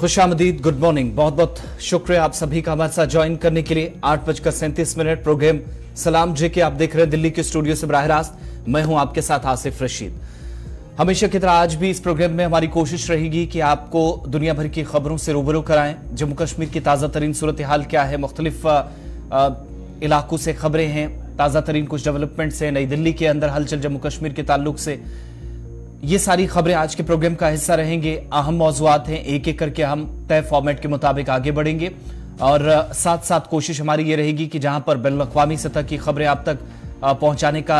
खुशामदीद, good morning. बहुत बहुत शुक्रिया आप सभी का हमारे साथ ज्वाइन करने के लिए। 8:37 प्रोग्राम सलाम जेके आप देख रहे हैं दिल्ली के स्टूडियो से बराह रास्त। मैं हूं आपके साथ आसिफ रशीद। हमेशा की तरह आज भी इस प्रोग्राम में हमारी कोशिश रहेगी कि आपको दुनिया भर की खबरों से रूबरू कराएं। जम्मू कश्मीर की ताज़ा तरीन सूरत हाल क्या है, मुख्तलिफ इलाकों से खबरें हैं, ताज़ा तरीन कुछ डेवलपमेंट्स हैं, नई दिल्ली के अंदर हलचल जम्मू कश्मीर के ताल्लुक से, ये सारी खबरें आज के प्रोग्राम का हिस्सा रहेंगे। अहम मौज़ूआत हैं, एक एक करके हम तय फॉर्मेट के मुताबिक आगे बढ़ेंगे और साथ साथ कोशिश हमारी ये रहेगी कि जहां पर बैनुल-अक़वामी सतह की खबरें आप तक पहुंचाने का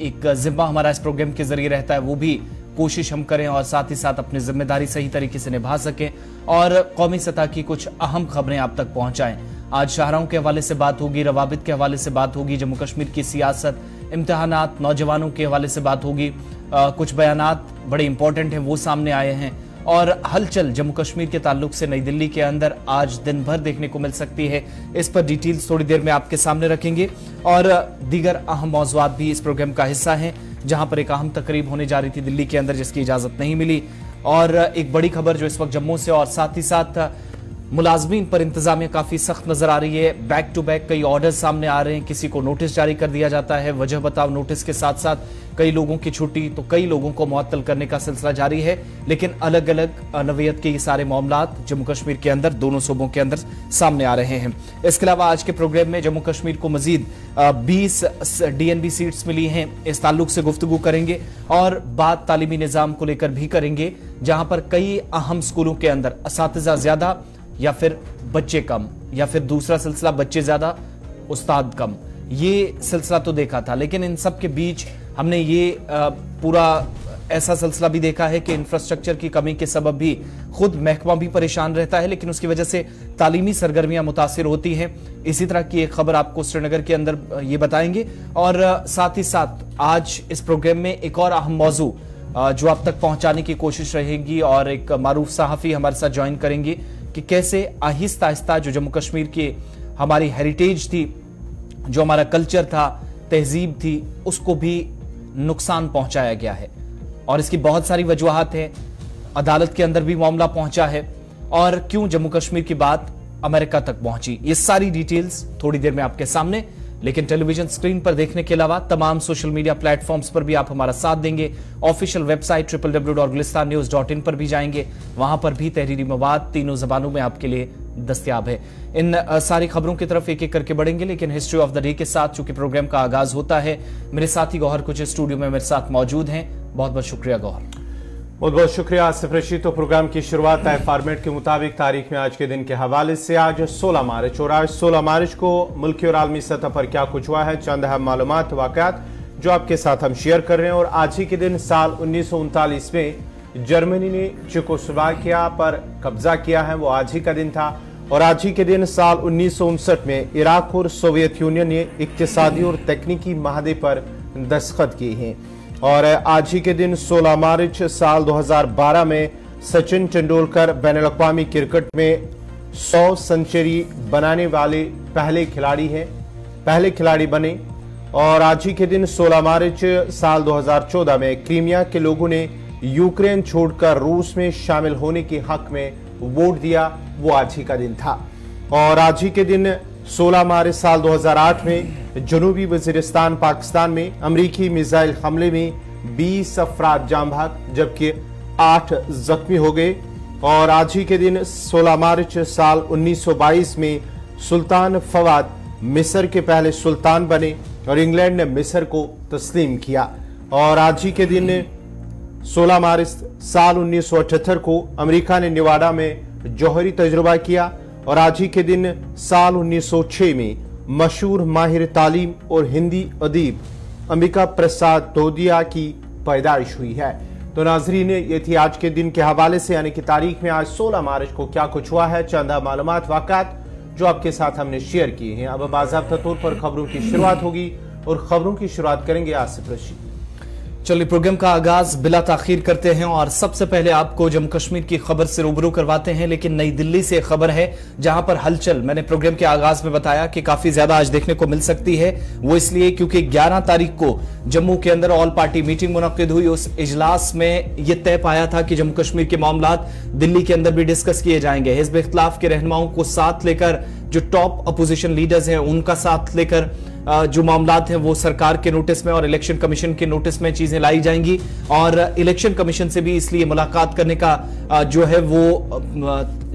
एक जिम्मा हमारा इस प्रोग्राम के जरिए रहता है, वो भी कोशिश हम करें और साथ ही साथ अपनी जिम्मेदारी सही तरीके से निभा सकें और कौमी सतह की कुछ अहम खबरें आप तक पहुंचाएं। आज शाहराहों के हवाले से बात होगी, रवाबित के हवाले से बात होगी, जम्मू कश्मीर की सियासत, इम्तिहानात, नौजवानों के हवाले से बात होगी। कुछ बयानात बड़े इंपॉर्टेंट हैं वो सामने आए हैं और हलचल जम्मू कश्मीर के ताल्लुक से नई दिल्ली के अंदर आज दिन भर देखने को मिल सकती है। इस पर डिटेल्स थोड़ी देर में आपके सामने रखेंगे और दीगर अहम मौज़ूआत भी इस प्रोग्राम का हिस्सा हैं। जहां पर एक अहम तकरीब होने जा रही थी दिल्ली के अंदर जिसकी इजाजत नहीं मिली, और एक बड़ी खबर जो इस वक्त जम्मू से, और साथ ही साथ मुलाजमीन पर इंतजामिया काफी सख्त नजर आ रही है। बैक टू बैक कई ऑर्डर सामने आ रहे हैं, किसी को नोटिस जारी कर दिया जाता है, वजह बताओ नोटिस के साथ साथ कई लोगों की छुट्टी, तो कई लोगों को मुअत्तल करने का सिलसिला जारी है। लेकिन अलग अलग नवीयत के ये सारे मामलात जम्मू कश्मीर के अंदर दोनों सूबों के अंदर सामने आ रहे हैं। इसके अलावा आज के प्रोग्राम में जम्मू कश्मीर को मजीद 20 DNB सीट्स मिली हैं, इस ताल्लुक से गुफ्तगू करेंगे और बात तालीमी निज़ाम को लेकर भी करेंगे, जहां पर कई अहम स्कूलों के अंदर असातिज़ा ज्यादा या फिर बच्चे कम, या फिर दूसरा सिलसिला बच्चे ज्यादा उस्ताद कम, ये सिलसिला तो देखा था। लेकिन इन सब के बीच हमने ये पूरा ऐसा सिलसिला भी देखा है कि इंफ्रास्ट्रक्चर की कमी के सबब भी खुद महकमा भी परेशान रहता है, लेकिन उसकी वजह से तालीमी सरगर्मियां मुतासिर होती हैं। इसी तरह की एक खबर आपको श्रीनगर के अंदर ये बताएंगे और साथ ही साथ आज इस प्रोग्राम में एक और अहम मौजू जो आप तक पहुंचाने की कोशिश रहेगी और एक मारूफ सहाफी हमारे साथ ज्वाइन करेंगे कि कैसे आहिस्ता आहिस्ता जो जम्मू कश्मीर की हमारी हेरिटेज थी, जो हमारा कल्चर था, तहजीब थी, उसको भी नुकसान पहुंचाया गया है और इसकी बहुत सारी वजूहात हैं। अदालत के अंदर भी मामला पहुंचा है और क्यों जम्मू कश्मीर की बात अमेरिका तक पहुंची, ये सारी डिटेल्स थोड़ी देर में आपके सामने। लेकिन टेलीविजन स्क्रीन पर देखने के अलावा तमाम सोशल मीडिया प्लेटफॉर्म्स पर भी आप हमारा साथ देंगे। ऑफिशियल वेबसाइट www.gulistannews.in पर भी जाएंगे, वहां पर भी तहरीरी मवाद तीनों जबानों में आपके लिए दस्तयाब है। इन सारी खबरों की तरफ एक एक करके बढ़ेंगे, लेकिन हिस्ट्री ऑफ द डे के साथ चूंकि प्रोग्राम का आगाज होता है, मेरे साथी गौहर कुछ स्टूडियो में मेरे साथ मौजूद हैं। बहुत बहुत शुक्रिया गौहर। बहुत बहुत शुक्रिया आसिफ रशीद। तो प्रोग्राम की शुरुआत तय फॉर्मेट के मुताबिक तारीख में आज के दिन के हवाले से। आज 16 मार्च और आज 16 मार्च को मुल्की और आलमी सतह पर क्या कुछ हुआ है, चंद अहम मालूमात वाक़यात जो आपके साथ हम शेयर कर रहे हैं। और आज ही के दिन साल 1939 में जर्मनी ने चेकोस्लोवाकिया पर कब्जा किया है, वो आज ही का दिन था। और आज ही के दिन साल 1959 में इराक और सोवियत यूनियन ने इक्तिसादी और तकनीकी माहदे पर दस्तखत किए हैं। और आज ही के दिन 16 मार्च साल 2012 में सचिन तेंदुलकर बैनुल-अक़वामी क्रिकेट में 100 सेंचुरी बनाने वाले पहले खिलाड़ी बने। और आज ही के दिन 16 मार्च साल 2014 में क्रीमिया के लोगों ने यूक्रेन छोड़कर रूस में शामिल होने के हक में वोट दिया, वो आज ही का दिन था। और आज ही के दिन 16 मार्च साल 2008 में जनूबी वजीरिस्तान पाकिस्तान में अमरीकी मिसाइल हमले में 20 अफराद जान भाग जबकि 8 जख्मी हो गए। और आज ही के दिन 16 मार्च साल 1922 में सुल्तान फवाद मिस्र के पहले सुल्तान बने और इंग्लैंड ने मिस्र को तस्लीम किया। और आज ही के दिन 16 मार्च साल 1978 को अमेरिका ने नेवाडा में जौहरी तजुर्बा किया। और आज ही के दिन साल 1906 में मशहूर माहिर तालीम और हिंदी अदीब अंबिका प्रसाद तोदिया की पैदाइश हुई है। तो नाजरीन, ये थी आज के दिन के हवाले से, यानी कि तारीख में आज 16 मार्च को क्या कुछ हुआ है, चंद मालूमात वाक़यात जो आपके साथ हमने शेयर किए हैं। अब बाज़ाब्ता तौर पर खबरों की शुरुआत होगी और खबरों की शुरुआत करेंगे आसिफ रशीद। चलिए प्रोग्राम का आगाज बिला ताखीर करते हैं और सबसे पहले आपको जम्मू कश्मीर की खबर से रूबरू करवाते हैं। लेकिन नई दिल्ली से खबर है जहां पर हलचल मैंने प्रोग्राम के आगाज में बताया कि काफी ज्यादा आज देखने को मिल सकती है। वो इसलिए क्योंकि 11 तारीख को जम्मू के अंदर ऑल पार्टी मीटिंग मुनक्किद हुई। उस इजलास में यह तय पाया था कि जम्मू कश्मीर के मामलात दिल्ली के अंदर भी डिस्कस किए जाएंगे। हिज़्ब इख्तिलाफ के रहनुमाओं को साथ लेकर, जो टॉप अपोजिशन लीडर्स हैं उनका साथ लेकर जो मामलात हैं वो सरकार के नोटिस में और इलेक्शन कमीशन के नोटिस में चीजें लाई जाएंगी। और इलेक्शन कमीशन से भी इसलिए मुलाकात करने का जो है वो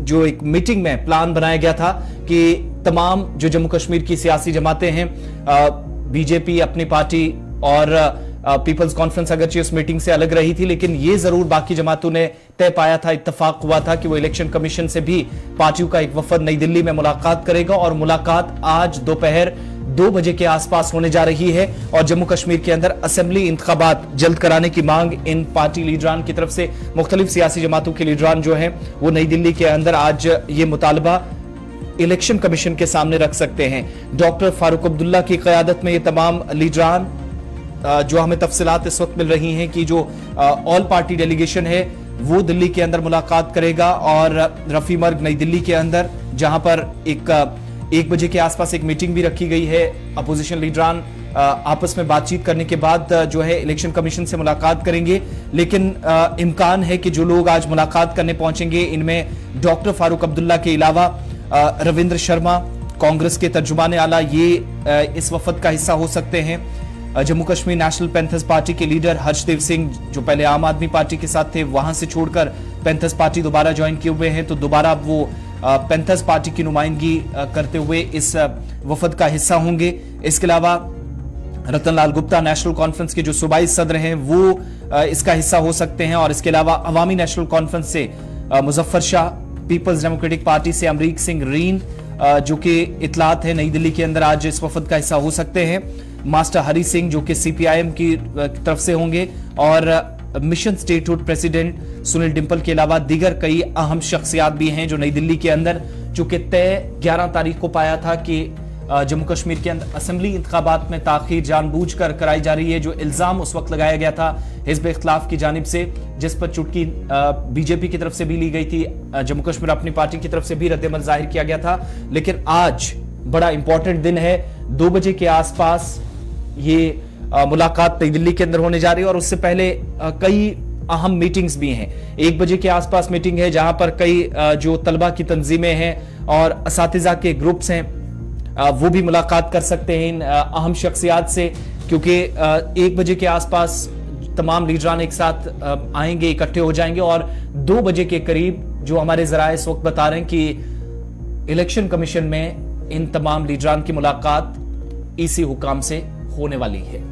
जो एक मीटिंग में प्लान बनाया गया था कि तमाम जो जम्मू कश्मीर की सियासी जमातें हैं, बीजेपी अपनी पार्टी और पीपल्स कॉन्फ्रेंस अगरचे उस मीटिंग से अलग रही थी, लेकिन ये जरूर बाकी जमातों ने तय पाया था, इत्तेफाक हुआ था कि वो इलेक्शन कमीशन से भी पार्टियों का एक वफद नई दिल्ली में मुलाकात करेगा। और मुलाकात आज दोपहर 2 बजे के आसपास होने जा रही है। और जम्मू कश्मीर के अंदर असेंबली इंतखाबात जल्द कराने की मांग इन पार्टी लीडरान की तरफ से, मुख्तलिफ सियासी जमातों के लीडरान जो हैं वो नई दिल्ली के अंदर आज ये मुतालबा इलेक्शन कमीशन के सामने रख सकते हैं। डॉक्टर फारूक अब्दुल्ला की क़यादत में ये तमाम लीडरान, जो हमें तफसीलात इस वक्त मिल रही हैं कि जो ऑल पार्टी डेलीगेशन है वो दिल्ली के अंदर मुलाकात करेगा। और रफी मर्ग नई दिल्ली के अंदर जहां पर 1 बजे के आसपास एक मीटिंग भी रखी गई है। अपोजिशन लीडरान आपस में बातचीत करने के बाद जो है इलेक्शन कमीशन से मुलाकात करेंगे। लेकिन इम्कान है कि जो लोग आज मुलाकात करने पहुंचेंगे इनमें डॉक्टर फारूक अब्दुल्ला के अलावा रविंद्र शर्मा, कांग्रेस के तर्जुमान आला, ये इस वफद का हिस्सा हो सकते हैं। Jammu Kashmir national panthers party के लीडर हर्षदेव सिंह, जो पहले आम आदमी पार्टी के साथ थे, वहां से छोड़कर पैंथर्स पार्टी दोबारा ज्वाइन किए हुए हैं, तो दोबारा वो पैंथर्स पार्टी की नुमाइंदगी करते हुए इस वफद का हिस्सा होंगे। इसके अलावा रतन लाल गुप्ता नेशनल कॉन्फ्रेंस के जो सूबाई सदर हैं वो इसका हिस्सा हो सकते हैं। और इसके अलावा अवामी नेशनल कॉन्फ्रेंस से Muzaffar Shah, Peoples Democratic Party से अमरीक सिंह रीन, जो कि इतलात है नई दिल्ली के अंदर आज इस वफद का हिस्सा हो सकते हैं। मास्टर हरी सिंह जो कि सीपीआईएम की तरफ से होंगे। और mission statehood president Sunil Dimple के अलावा दीगर कई अहम शख्सियात भी हैं जो नई दिल्ली के अंदर, चूंकि तय 11 तारीख को पाया था कि जम्मू कश्मीर के अंदर असेंबली इंतखाबात में ताखीर जानबूझकर कराई जा रही है, जो इल्जाम उस वक्त लगाया गया था हिज़्ब इख्तिलाफ की जानिब से, जिस पर चुटकी बीजेपी की तरफ से भी ली गई थी, जम्मू कश्मीर अपनी पार्टी की तरफ से भी रद्द-ए-अमल जाहिर किया गया था। लेकिन आज बड़ा इंपॉर्टेंट दिन है, 2 बजे के आसपास ये मुलाकात नई दिल्ली के अंदर होने जा रही है। और उससे पहले कई अहम मीटिंग्स भी हैं। 1 बजे के आसपास मीटिंग है जहां पर कई जो तलबा की तंजीमें हैं और असातिज़ा के ग्रुप्स हैं वो भी मुलाकात कर सकते हैं इन अहम शख्सियात से, क्योंकि 1 बजे के आसपास तमाम लीडरान एक साथ आएंगे, इकट्ठे हो जाएंगे। और 2 बजे के करीब जो हमारे जराए इस वक्त बता रहे हैं कि इलेक्शन कमीशन में इन तमाम लीडरान की मुलाकात ईसी हुकाम से होने वाली है।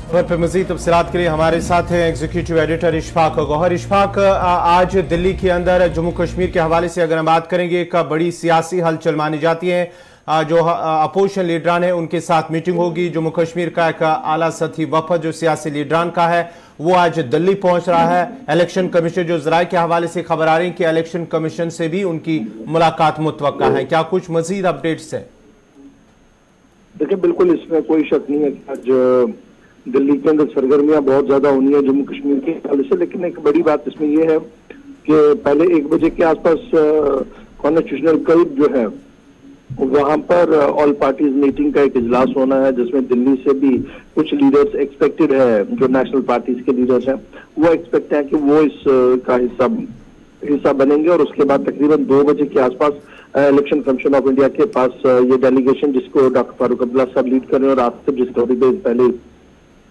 खबर पर मज़ीद तफसीलात के लिए हमारे साथ हैं एग्जीक्यूटिव एडिटर इशफाक गौहर। इशफाक, आज दिल्ली के अंदर जम्मू कश्मीर के हवाले से अगर हम बात करेंगे, एक बड़ी सियासी हलचल मानी जाती है। जो अपोजिशन लीडरान है उनके साथ मीटिंग होगी। जम्मू कश्मीर का एक आला सतही वफद जो सियासी लीडरान का है वो आज दिल्ली पहुंच रहा है। इलेक्शन कमीशन, जो जराये के हवाले से खबर आ रही है कि इलेक्शन कमीशन से भी उनकी मुलाकात मुतवक्का है, क्या कुछ मजीद अपडेट्स है? देखिए, बिल्कुल इसमें कोई शक नहीं है कि आज दिल्ली के अंदर सरगर्मियां बहुत ज्यादा होनी है जम्मू कश्मीर के हवाले से। लेकिन एक बड़ी बात इसमें यह है कि पहले 1 बजे के आसपास कॉन्स्टिट्यूशनल कोर्ट जो है वहां पर ऑल पार्टीज मीटिंग का एक इजलास होना है, जिसमें दिल्ली से भी कुछ लीडर्स एक्सपेक्टेड है, जो नेशनल पार्टीज के लीडर्स हैं वो एक्सपेक्ट है कि वो इसका हिस्सा बनेंगे। और उसके बाद तकरीबन 2 बजे के आसपास इलेक्शन कमीशन ऑफ इंडिया के पास ये डेलीगेशन, जिसको डॉक्टर फारूक अब्दुल्ला साहब लीड कर रहे हैं और आज से जिस थोड़ी देर पहले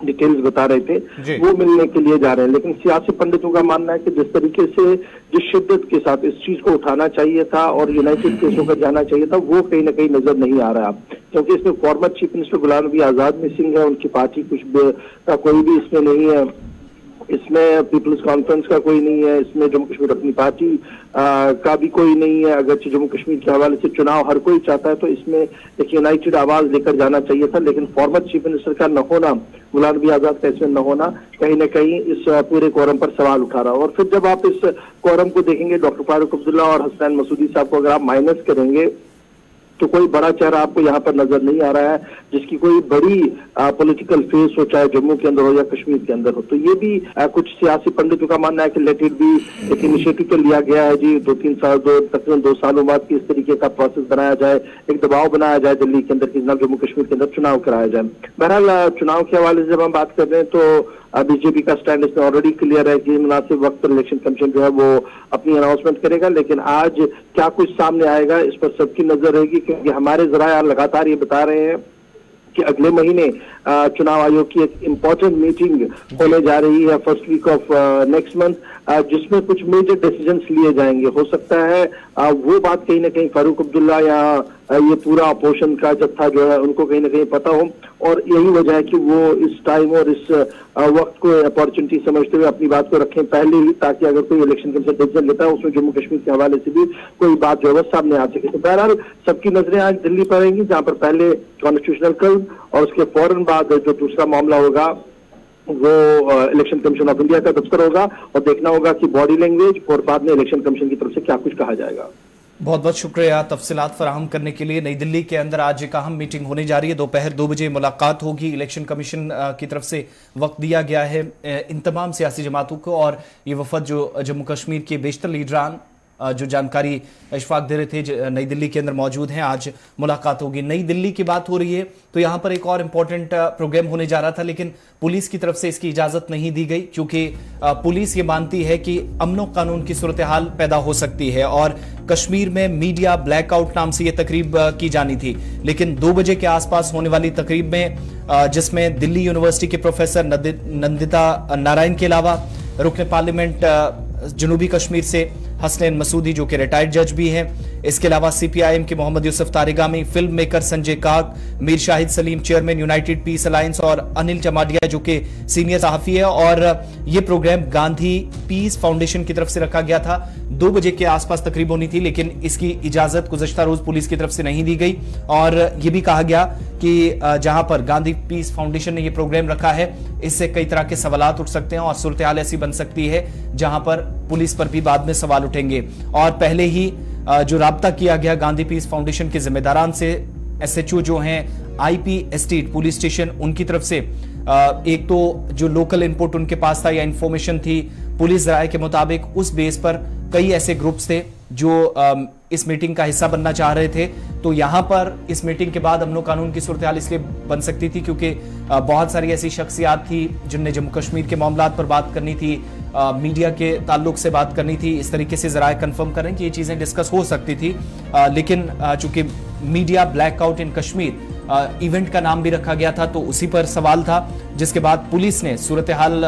डिटेल्स बता रहे थे वो मिलने के लिए जा रहे हैं। लेकिन सियासी पंडितों का मानना है कि जिस तरीके से जिस शिद्दत के साथ इस चीज को उठाना चाहिए था और यूनाइटेड केसों का जाना चाहिए था वो कहीं ना कहीं नजर नहीं आ रहा, क्योंकि इसमें former chief minister Ghulam Nabi Azad missing है, उनकी पार्टी कुछ का कोई भी इसमें नहीं है, इसमें पीपल्स कॉन्फ्रेंस का कोई नहीं है, इसमें जम्मू कश्मीर अपनी पार्टी का भी कोई नहीं है। अगर जम्मू कश्मीर के हवाले से चुनाव हर कोई चाहता है तो इसमें एक यूनाइटेड आवाज लेकर जाना चाहिए था, लेकिन फॉर्मर चीफ मिनिस्टर का न होना, गुलाम नबी आजाद का इसमें न होना कहीं न कहीं इस पूरे कोरम पर सवाल उठा रहा है। और फिर जब आप इस कोरम को देखेंगे, डॉक्टर फारूक अब्दुल्ला और हसनैन मसूदी साहब को अगर आप माइनस करेंगे तो कोई बड़ा चेहरा आपको यहाँ पर नजर नहीं आ रहा है जिसकी कोई बड़ी पॉलिटिकल फेस हो, चाहे जम्मू के अंदर हो या कश्मीर के अंदर हो। तो ये भी कुछ सियासी पंडितों का मानना है कि लेट इट बी, एक इनिशिएटिव तो लिया गया है जी, तकरीबन 2 सालों बाद की इस तरीके का प्रोसेस बनाया जाए, एक दबाव बनाया जाए दिल्ली के अंदर कि जम्मू कश्मीर के अंदर चुनाव कराया जाए। बहरहाल चुनाव के हवाले से जब हम बात कर रहे हैं तो बीजेपी का स्टैंड इसमें ऑलरेडी क्लियर है कि मुनासिब वक्त पर इलेक्शन कमीशन जो है वो अपनी अनाउंसमेंट करेगा, लेकिन आज क्या कुछ सामने आएगा इस पर सबकी नजर रहेगी, क्योंकि हमारे जराया लगातार ये बता रहे हैं कि अगले महीने चुनाव आयोग की एक इम्पोर्टेंट मीटिंग होने जा रही है first week of next month, जिसमें कुछ मेजर डिसीजंस लिए जाएंगे। हो सकता है वो बात कहीं ना कहीं फारूक अब्दुल्ला या ये पूरा अपोजिशन का जत्था जो है उनको कहीं ना कहीं पता हो, और यही वजह है कि वो इस टाइम और इस वक्त को अपॉर्चुनिटी समझते हुए अपनी बात को रखें पहले ही, ताकि अगर कोई इलेक्शन कमीशन डिसीजन लेता है उसमें जम्मू कश्मीर के हवाले से भी कोई बात जो है सामने आ सके। तो बहरहाल सबकी नजरें आज दिल्ली पर रहेंगी, जहां पर पहले कॉन्स्टिट्यूशनल कल और उसके फौरन बाद जो दूसरा मामला होगा वो इलेक्शन कमीशन ऑफ इंडिया का दफ्तर होगा, और देखना होगा कि बॉडी लैंग्वेज और बाद में इलेक्शन कमीशन की तरफ से क्या कुछ कहा जाएगा। बहुत बहुत शुक्रिया तफसीलात फराहम करने के लिए। नई दिल्ली के अंदर आज एक अहम मीटिंग होने जा रही है, दोपहर 2 बजे मुलाकात होगी। इलेक्शन कमीशन की तरफ से वक्त दिया गया है इन तमाम सियासी जमातों को, और ये वफद जो जम्मू कश्मीर के बेशतर लीडरान जो जानकारी इशफाक दे रहे थे नई दिल्ली के अंदर मौजूद हैं, आज मुलाकात होगी। नई दिल्ली की बात हो रही है तो यहाँ पर एक और इम्पोर्टेंट प्रोग्राम होने जा रहा था, लेकिन पुलिस की तरफ से इसकी इजाजत नहीं दी गई, क्योंकि पुलिस ये मानती है कि अमनो कानून की सूरत हाल पैदा हो सकती है, और कश्मीर में मीडिया ब्लैकआउट नाम से ये तकरीब की जानी थी, लेकिन 2 बजे के आसपास होने वाली तकरीब में जिसमें दिल्ली यूनिवर्सिटी के प्रोफेसर नंदिता नारायण के अलावा रुकन पार्लियामेंट जनूबी कश्मीर से हसनैन मसूदी जो कि रिटायर्ड जज भी हैं, इसके अलावा सीपीआईएम के Mohammad Yusuf Tarigami, film maker Sanjay Kak, Mir Shahid Saleem chairman United Peace Alliance, और अनिल चमाडिया जो कि सीनियर सहाफी है। और ये प्रोग्राम गांधी पीस फाउंडेशन की तरफ से रखा गया था। 2 बजे के आसपास तकरीब होनी थी, लेकिन इसकी इजाजत गुज़श्ता रोज पुलिस की तरफ से नहीं दी गई, और ये भी कहा गया कि जहां पर गांधी पीस फाउंडेशन ने यह प्रोग्राम रखा है इससे कई तरह के सवालात उठ सकते हैं, और सूरत हाल ऐसी बन सकती है जहां पर पुलिस पर भी बाद में सवाल उठेंगे। और पहले ही जो राब्ता किया गया गांधी पीस फाउंडेशन के जिम्मेदारान से, एसएचओ जो हैं आईपी एस्टेट पुलिस स्टेशन, उनकी तरफ से एक तो जो लोकल इनपुट उनके पास था या इंफॉर्मेशन थी पुलिस राय के मुताबिक, उस बेस पर कई ऐसे ग्रुप्स थे जो इस मीटिंग का हिस्सा बनना चाह रहे थे। तो यहां पर इस मीटिंग के बाद अमनो कानून की सूरत हाल इसलिए बन सकती थी क्योंकि बहुत सारी ऐसी शख्सियात थी जिनने जम्मू कश्मीर के मामलात पर बात करनी थी, मीडिया के ताल्लुक से बात करनी थी। इस तरीके से जराए कंफर्म करें कि ये चीजें डिस्कस हो सकती थी, लेकिन चूंकि मीडिया ब्लैकआउट इन कश्मीर इवेंट का नाम भी रखा गया था तो उसी पर सवाल था, जिसके बाद पुलिस ने सूरत हाल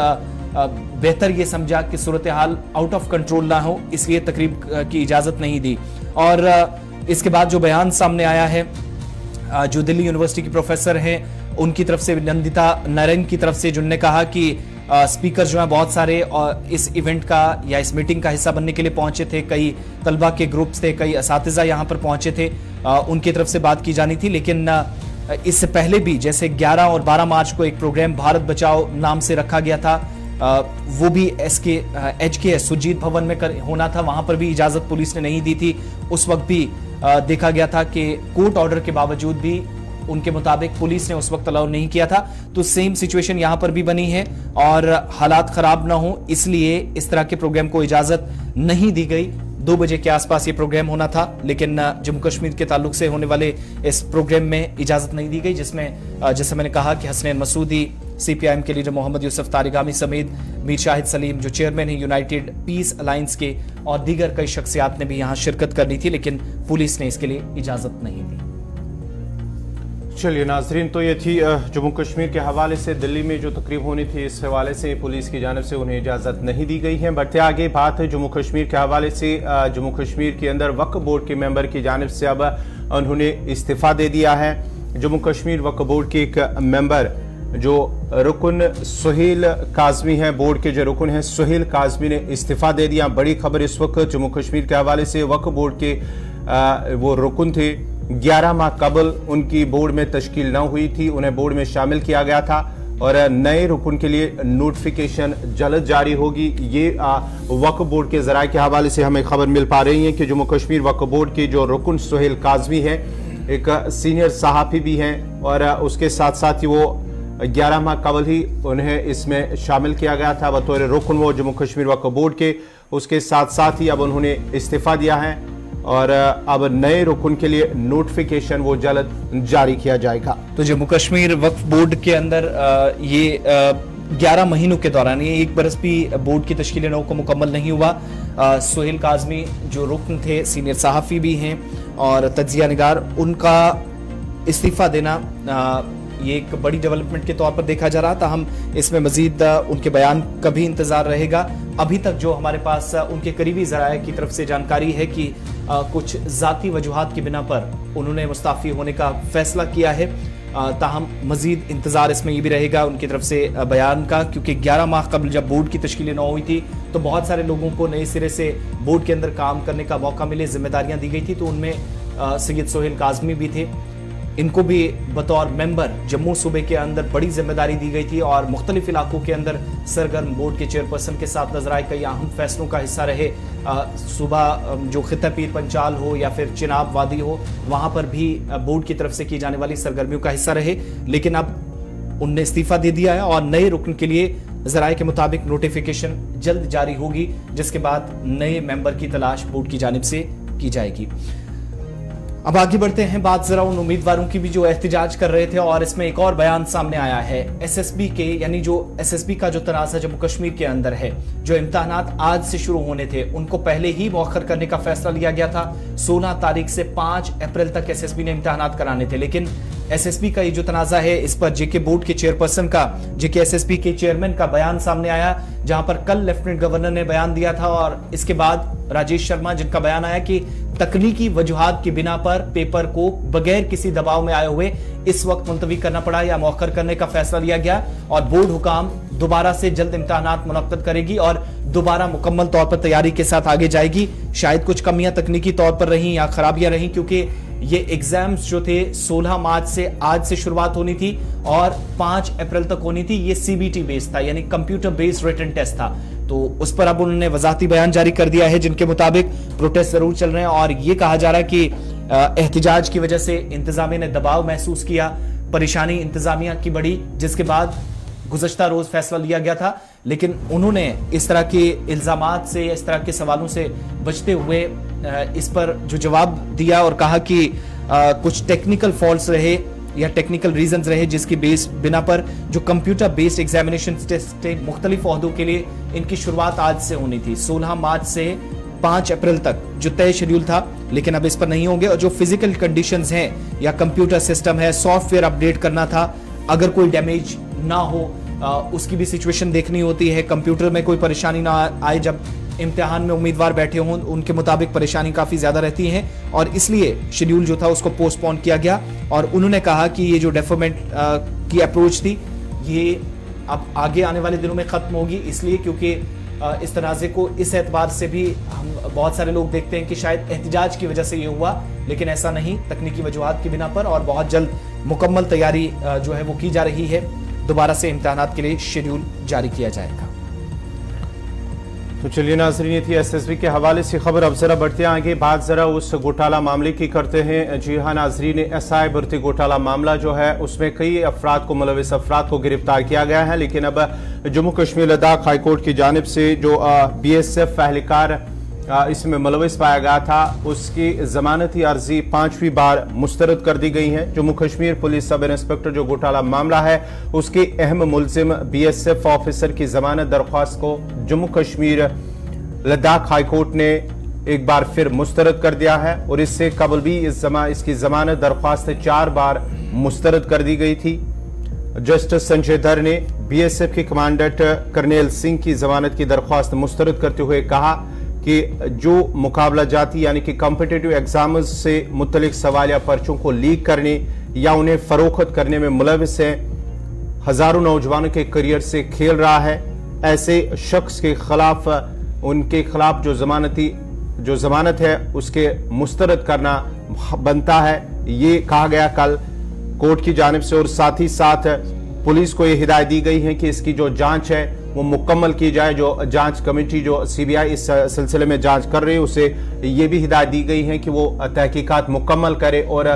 बेहतर ये समझा कि सूरत हाल आउट ऑफ कंट्रोल ना हो, इसलिए तकरीब की इजाजत नहीं दी। और इसके बाद जो बयान सामने आया है, जो दिल्ली यूनिवर्सिटी के प्रोफेसर हैं उनकी तरफ से, नंदिता नारायण की तरफ से, जिन्होंने कहा कि स्पीकर जो है बहुत सारे इस इवेंट का या इस मीटिंग का हिस्सा बनने के लिए पहुंचे थे, कई तलबा के ग्रुप्स थे, कई असातिज़ा यहाँ पर पहुंचे थे, उनकी तरफ से बात की जानी थी। लेकिन इससे पहले भी जैसे 11 और 12 मार्च को एक प्रोग्राम भारत बचाओ नाम से रखा गया था, वो भी HKS सुरजीत भवन में होना था, वहां पर भी इजाजत पुलिस ने नहीं दी थी। उस वक्त भी देखा गया था कि कोर्ट ऑर्डर के बावजूद भी उनके मुताबिक पुलिस ने उस वक्त अलाउ नहीं किया था। तो सेम सिचुएशन यहां पर भी बनी है और हालात खराब ना हो इसलिए इस तरह के प्रोग्राम को इजाजत नहीं दी गई। 2 बजे के आसपास ये प्रोग्राम होना था, लेकिन जम्मू कश्मीर के ताल्लुक से होने वाले इस प्रोग्राम में इजाजत नहीं दी गई, जिसमें जैसे मैंने कहा कि हसनैन मसूदी, सीपीआईएम के लीडर मोहम्मद यूसुफ तारिगामी समेत मीर शाहिद सलीम जो चेयरमैन है यूनाइटेड पीस अलायंस के, और दीगर कई शख्सियात ने भी यहां शिरकत करनी थी, लेकिन पुलिस ने इसके लिए इजाजत नहीं दी। चलिए नाजरीन, तो ये थी जम्मू कश्मीर के हवाले से दिल्ली में जो तकरीब होनी थी, इस हवाले से पुलिस की जानिब से उन्हें इजाज़त नहीं दी गई है। बढ़ते आगे बात है जम्मू कश्मीर के हवाले से। जम्मू कश्मीर के अंदर वक्फ बोर्ड के मेंबर की जानिब से अब उन्होंने इस्तीफ़ा दे दिया है। जम्मू कश्मीर वक्फ बोर्ड के एक मेंबर जो रुकन सुहेल काजमी है, बोर्ड के जो रुकन हैं सुहेल काजमी ने इस्तीफ़ा दे दिया। बड़ी खबर इस वक्त जम्मू कश्मीर के हवाले से, वक्फ बोर्ड के वो रुकन थे, 11 माह कबल उनकी बोर्ड में तश्कील न हुई थी, उन्हें बोर्ड में शामिल किया गया था और नए रुकन के लिए नोटिफिकेशन जल्द जारी होगी। ये वक्फ बोर्ड के जराये के हवाले से हमें खबर मिल पा रही है कि जम्मू कश्मीर वक्फ बोर्ड के जो रुकन सुहेल काजमी है, एक सीनियर सहाफ़ी भी हैं और उसके साथ साथ ही वो 11 माह कबल ही उन्हें इसमें शामिल किया गया था बतौर रुकन वो जम्मू कश्मीर वक्फ बोर्ड के। उसके साथ साथ ही अब उन्होंने इस्तीफ़ा दिया है और अब नए रुकन के लिए नोटिफिकेशन वो जल्द जारी किया जाएगा। तो जम्मू कश्मीर वक्फ बोर्ड के अंदर ये 11 महीनों के दौरान ये एक बरस भी बोर्ड की तश्कील नौ को मुकम्मल नहीं हुआ। सुहेल काजमी जो रुकन थे, सीनियर सहाफ़ी भी हैं और तज्जिया निगार, उनका इस्तीफ़ा देना ये एक बड़ी डेवलपमेंट के तौर पर देखा जा रहा था। हम इसमें मजीद उनके बयान का भी इंतजार रहेगा। अभी तक जो हमारे पास उनके करीबी ज़राए की तरफ से जानकारी है कि कुछ ज़ाती वजूहात की बिना पर उन्होंने मुस्ताफ़ी होने का फैसला किया है। ताहम मजीद इंतज़ार इसमें ये भी रहेगा उनकी तरफ से बयान का, क्योंकि 11 माह कबल जब बोर्ड की तश्कील न हुई थी तो बहुत सारे लोगों को नए सिरे से बोर्ड के अंदर काम करने का मौका मिले, जिम्मेदारियां दी गई थी, तो उनमें सैयद सुहेल काजमी भी थे। इनको भी बतौर मेंबर जम्मू सूबे के अंदर बड़ी जिम्मेदारी दी गई थी और मुख्तलिफ इलाकों के अंदर सरगर्म बोर्ड के चेयरपर्सन के साथ नजर आए, कई अहम फैसलों का हिस्सा रहे। सुबह जो खिता पीर पंचाल हो या फिर चिनाब वादी हो, वहां पर भी बोर्ड की तरफ से की जाने वाली सरगर्मियों का हिस्सा रहे। लेकिन अब उनने इस्तीफा दे दिया है और नए रुकन के लिए जराये के मुताबिक नोटिफिकेशन जल्द जारी होगी, जिसके बाद नए मेंबर की तलाश बोर्ड की जानिब से की जाएगी। अब आगे बढ़ते हैं, बात जरा उन उम्मीदवारों की भी जो एहतिजाज कर रहे थे और इसमें एक और बयान सामने आया है। एसएसबी के यानी जो एसएसबी का जो तनाज़ा जम्मू कश्मीर के अंदर है, जो इम्तिहानात आज से शुरू होने थे उनको पहले ही मौखर करने का फैसला लिया गया था। 16 तारीख से 5 अप्रैल तक एसएसबी ने इम्तिहानात कराने थे, लेकिन एसएसबी का ये जो तनाज़ा है इस पर जेके बोर्ड के चेयरपर्सन का, जेके एसएसबी के चेयरमैन का बयान सामने आया, जहां पर कल लेफ्टिनेंट गवर्नर ने बयान दिया था और इसके बाद राजेश शर्मा जिनका बयान आया कि तकनीकी वजूहात की बिना पर पेपर को बगैर किसी दबाव में आए हुए इस वक्त मुलतवी करना पड़ा या मौखर करने का फैसला लिया गया और बोर्ड हुकाम दोबारा से जल्द इम्तिहानात मुनक्कद करेगी और दोबारा मुकम्मल तौर पर तैयारी के साथ आगे जाएगी। शायद कुछ कमियां तकनीकी तौर पर रही या खराबियां रही, क्योंकि ये एग्जाम्स जो थे 16 मार्च से आज से शुरुआत होनी थी और 5 अप्रैल तक होनी थी। ये सीबीटी बेस्ड था, यानी कंप्यूटर बेस्ड रिटन टेस्ट था। तो उस पर अब उन्होंने वजाहती बयान जारी कर दिया है, जिनके मुताबिक प्रोटेस्ट जरूर चल रहे हैं और ये कहा जा रहा है कि एहतिजाज की वजह से इंतजामिया ने दबाव महसूस किया, परेशानी इंतजामिया की बढ़ी, जिसके बाद गुज़श्ता रोज फैसला लिया गया था। लेकिन उन्होंने इस तरह के इल्जामात से, इस तरह के सवालों से बचते हुए इस पर जो जवाब दिया और कहा कि कुछ टेक्निकल फॉल्ट्स रहे या टेक्निकल रीजंस रहे, जिसकी बिना पर जो कंप्यूटर बेस्ड एग्जामिनेशन टेस्ट मुख्तलिफ ओहदों के लिए इनकी शुरुआत आज से होनी थी, 16 मार्च से 5 अप्रैल तक जो तय शेड्यूल था, लेकिन अब इस पर नहीं होंगे। और जो फिजिकल कंडीशंस हैं या कंप्यूटर सिस्टम है, सॉफ्टवेयर अपडेट करना था, अगर कोई डैमेज ना हो उसकी भी सिचुएशन देखनी होती है, कंप्यूटर में कोई परेशानी ना आए जब इम्तिहान में उम्मीदवार बैठे हों, उनके मुताबिक परेशानी काफ़ी ज़्यादा रहती है और इसलिए शेड्यूल जो था उसको पोस्टपोन किया गया। और उन्होंने कहा कि ये जो डेफरमेंट की अप्रोच थी ये अब आगे आने वाले दिनों में ख़त्म होगी, इसलिए क्योंकि इस तनाज़े को इस एतबार से भी हम बहुत सारे लोग देखते हैं कि शायद एहतिजाज की वजह से ये हुआ, लेकिन ऐसा नहीं, तकनीकी वजूहात की बिना पर और बहुत जल्द मुकम्मल तैयारी जो है वो की जा रही है। दोबारा से इम्तिहानात के लिए शेड्यूल जारी किया जाएगा। तो चलिए नाज़रीन, ये थी एसएसबी के हवाले से खबर। अब जरा बढ़ते हैं आगे, बात जरा उस घोटाला मामले की करते हैं। जी हाँ नाज़रीन, एसआई भर्ती घोटाला मामला जो है उसमें कई अफराद को, मुलविस अफराद को गिरफ्तार किया गया है, लेकिन अब जम्मू कश्मीर लद्दाख हाई कोर्ट की जानिब से जो बीएसएफ एहलकार इसमें मुलविस पाया गया था उसकी जमानती अर्जी 5वीं बार मुस्तरद कर दी गई है। Jammu Kashmir police sub inspector जो घोटाला मामला है उसके अहम मुलजिम बीएसएफ ऑफिसर की जमानत दरख्वास्त को जम्मू कश्मीर लद्दाख हाई कोर्ट ने एक बार फिर मुस्तरद कर दिया है और इससे कबल भी इसकी जमानत दरख्वास्त 4 बार मुस्तरद कर दी गई थी। जस्टिस संजय धर ने बीएसएफ के कमांडेंट कर्नल सिंह की जमानत की दरख्वास्त मुस्तरद करते हुए कहा कि जो मुकाबला जाती यानी कि कॉम्पिटिटिव एग्जाम्स से मुतलिक सवाल या पर्चों को लीक करने या उन्हें फरोख्त करने में मुलविस है, हजारों नौजवानों के करियर से खेल रहा है, ऐसे शख्स के खिलाफ उनके खिलाफ जो जमानत है उसके मुस्तरद करना बनता है, ये कहा गया कल कोर्ट की जानिब से। और साथ ही साथ पुलिस को यह हिदायत दी गई है कि इसकी जो जांच है वो मुकम्मल की जाए। जो जांच कमेटी जो सीबीआई इस सिलसिले में जांच कर रही है उसे ये भी हिदायत दी गई है कि वो तहकीकात मुकम्मल करे और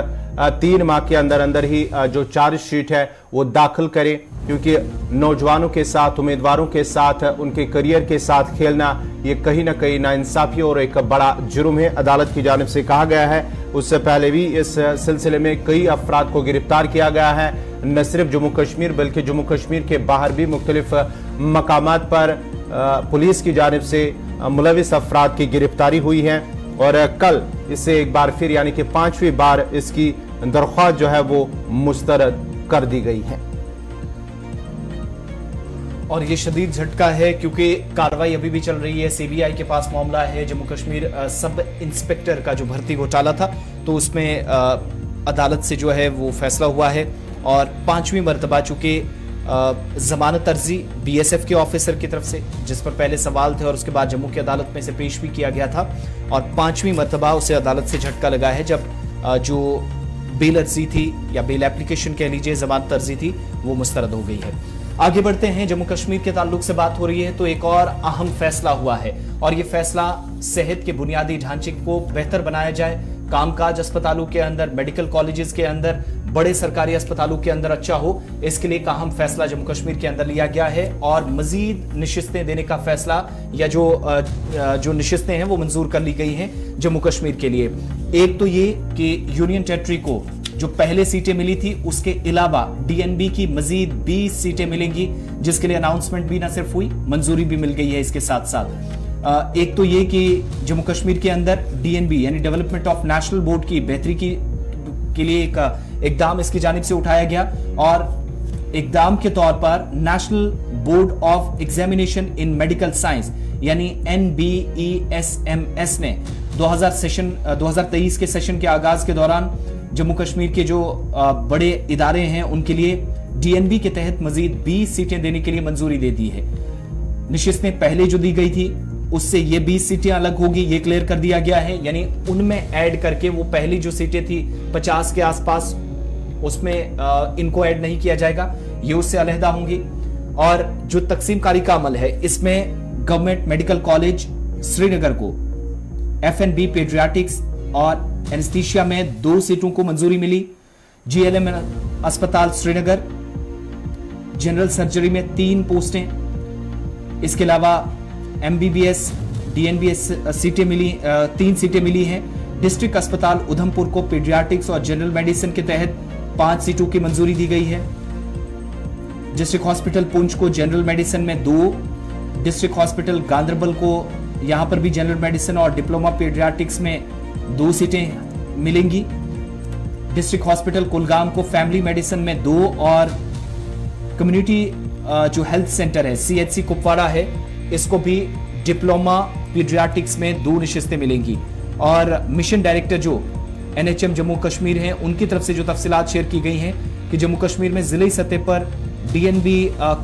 3 माह के अंदर अंदर ही जो चार्जशीट है वो दाखिल करे, क्योंकि नौजवानों के साथ, उम्मीदवारों के साथ, उनके करियर के साथ खेलना ये कहीं ना कहीं नाइंसाफी और एक बड़ा जुर्म है, अदालत की जानिब से कहा गया है। उससे पहले भी इस सिलसिले में कई अफराद को गिरफ्तार किया गया है, न सिर्फ जम्मू कश्मीर बल्कि जम्मू कश्मीर के बाहर भी मुख्तलिफ मकामात पर पुलिस की जानिब से मुलविस अफराद की गिरफ्तारी हुई है। और कल इससे एक बार फिर यानी कि 5वीं बार इसकी दरख्वास्त जो है वो मुस्तरद कर दी गई है। और ये शदीद झटका है क्योंकि कार्रवाई अभी भी चल रही है। सीबीआई के पास मामला है जम्मू कश्मीर सब इंस्पेक्टर का जो भर्ती घोटाला था, तो उसमें अदालत से जो है वो फैसला हुआ है और 5वीं मरतबा चूंकि जमानत अर्जी बीएसएफ के ऑफिसर की तरफ से, जिस पर पहले सवाल थे और उसके बाद जम्मू की अदालत में से पेश भी किया गया था, और 5वीं मरतबा उसे अदालत से झटका लगा है जब जो बेल अर्जी थी या बेल एप्लीकेशन कह लीजिए, जमानत अर्जी थी, वो मुस्तरद हो गई है। आगे बढ़ते हैं। जम्मू कश्मीर के ताल्लुक से बात हो रही है तो एक और अहम फैसला हुआ है और ये फैसला सेहत के बुनियादी ढांचे को बेहतर बनाया जाए, कामकाज अस्पतालों के अंदर, मेडिकल कॉलेजेस के अंदर, बड़े सरकारी अस्पतालों के अंदर अच्छा हो, इसके लिए एक अहम फैसला जम्मू कश्मीर के अंदर लिया गया है और मजीद निशिस्तें देने का फैसला या जो निशिस्तें हैं वो मंजूर कर ली गई हैं जम्मू कश्मीर के लिए। एक तो ये कि यूनियन टेरिटरी को जो पहले सीटें मिली थी उसके अलावा डीएनबी की मजीद 20 सीटें मिलेंगी, जिसके लिए अनाउंसमेंट भी न सिर्फ हुई, मंजूरी भी मिल गई है इसके साथ साथ। एक तो ये कि जम्मू कश्मीर के अंदर डीएनबी यानी डेवलपमेंट ऑफ नेशनल बोर्ड की बेहतरी के लिए एक इकदाम इसकी जानिब से उठाया गया और इकदाम के तौर पर national board of examination in medical science यानी NBESMS ने 2023 के सेशन के आगाज के दौरान जम्मू कश्मीर के जो बड़े इदारे हैं उनके लिए डीएनबी के तहत मजीद 20 सीटें देने के लिए मंजूरी दे दी है। निशिस्तें पहले जो दी गई थी उससे ये 20 सीटें अलग होगी, ये क्लियर कर दिया गया है, यानी उनमें ऐड करके वो पहली जो सीटें थी 50 के आसपास उसमें इनको ऐड नहीं किया जाएगा, ये उससे अलहदा होंगी। और जो तकसीम कारी का अमल है इसमें गवर्नमेंट मेडिकल कॉलेज श्रीनगर को FNB पेडियाट्रिक्स और एनेस्थीसिया में 2 सीटों को मंजूरी मिली। GLM अस्पताल श्रीनगर जनरल सर्जरी में 3 पोस्टें, इसके अलावा MBBS DNBS सीटें मिली, 3 सीटें मिली हैं। डिस्ट्रिक्ट अस्पताल उधमपुर को पीडियाट्रिक्स और जनरल मेडिसिन के तहत 5 सीटों की मंजूरी दी गई है। डिस्ट्रिक्ट हॉस्पिटल पुंछ को जनरल मेडिसिन में 2, डिस्ट्रिक्ट हॉस्पिटल गांधरबल को यहां पर भी जनरल मेडिसिन और डिप्लोमा पीडियाट्रिक्स में 2 सीटें मिलेंगी। डिस्ट्रिक्ट हॉस्पिटल कुलगाम को फैमिली मेडिसिन में 2 और कम्युनिटी जो हेल्थ सेंटर है CHC कुपवाड़ा है इसको भी डिप्लोमा पीडियाट्रिक्स में 2 निशिस्तें मिलेंगी। और मिशन डायरेक्टर जो NHM जम्मू कश्मीर हैं उनकी तरफ से जो तफसीलात शेयर की गई हैं कि जम्मू कश्मीर में जिले सतह पर DNB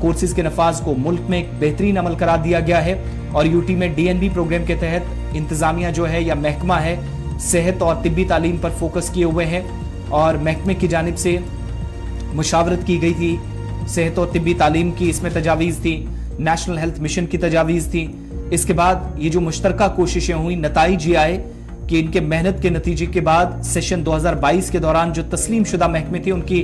कोर्सेज के नफाज को मुल्क में एक बेहतरीन अमल करार दिया गया है और यूटी में DNB प्रोग्राम के तहत इंतजामिया जो है या महकमा है सेहत और तिब्बी तालीम पर फोकस किए हुए हैं और महकमे की जानिब से मुशावरत की गई थी, सेहत और तिब्बी तालीम की इसमें तजावीज़ थी, नेशनल हेल्थ मिशन की तजावीज़ थी। इसके बाद ये जो मुश्तरका कोशिशें हुई, नताइज ये आए कि इनके मेहनत के नतीजे के बाद सेशन 2022 के दौरान जो तस्लीम शुदा महकमे थे उनकी